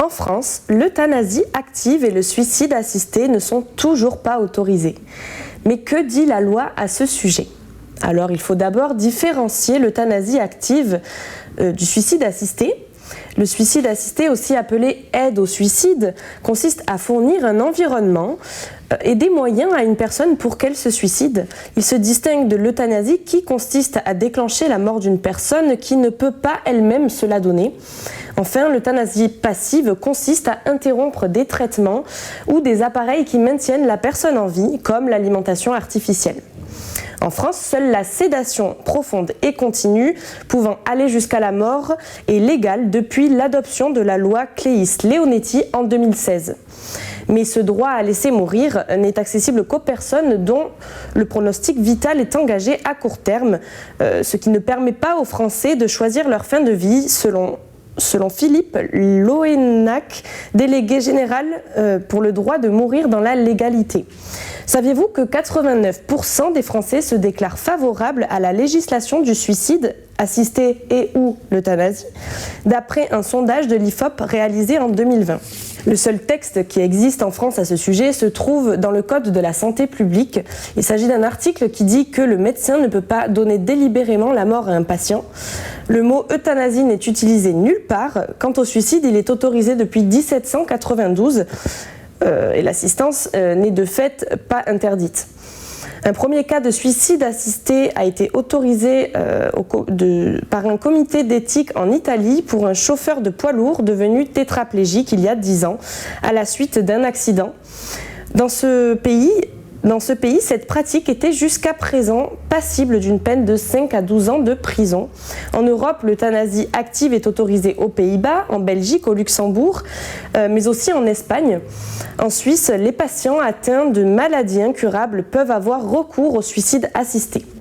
En France, l'euthanasie active et le suicide assisté ne sont toujours pas autorisés. Mais que dit la loi à ce sujet ? Alors, il faut d'abord différencier l'euthanasie active du suicide assisté. Le suicide assisté, aussi appelé aide au suicide, consiste à fournir un environnement et des moyens à une personne pour qu'elle se suicide. Il se distingue de l'euthanasie qui consiste à déclencher la mort d'une personne qui ne peut pas elle-même se la donner. Enfin, l'euthanasie passive consiste à interrompre des traitements ou des appareils qui maintiennent la personne en vie, comme l'alimentation artificielle. En France, seule la sédation profonde et continue, pouvant aller jusqu'à la mort, est légale depuis l'adoption de la loi Claeys-Leonetti en 2016. Mais ce droit à laisser mourir n'est accessible qu'aux personnes dont le pronostic vital est engagé à court terme, ce qui ne permet pas aux Français de choisir leur fin de vie selon Philippe Loenac, délégué général pour le droit de mourir dans la légalité. Saviez-vous que 89% des Français se déclarent favorables à la législation du suicide assisté et ou l'euthanasie, d'après un sondage de l'IFOP réalisé en 2020. Le seul texte qui existe en France à ce sujet se trouve dans le Code de la santé publique. Il s'agit d'un article qui dit que le médecin ne peut pas donner délibérément la mort à un patient. Le mot euthanasie n'est utilisé nulle part. Quant au suicide, il est autorisé depuis 1792 et l'assistance n'est de fait pas interdite. Un premier cas de suicide assisté a été autorisé par un comité d'éthique en Italie pour un chauffeur de poids lourd devenu tétraplégique il y a 10 ans à la suite d'un accident. Dans ce pays, cette pratique était jusqu'à présent passible d'une peine de 5 à 12 ans de prison. En Europe, l'euthanasie active est autorisée aux Pays-Bas, en Belgique, au Luxembourg, mais aussi en Espagne. En Suisse, les patients atteints de maladies incurables peuvent avoir recours au suicide assisté.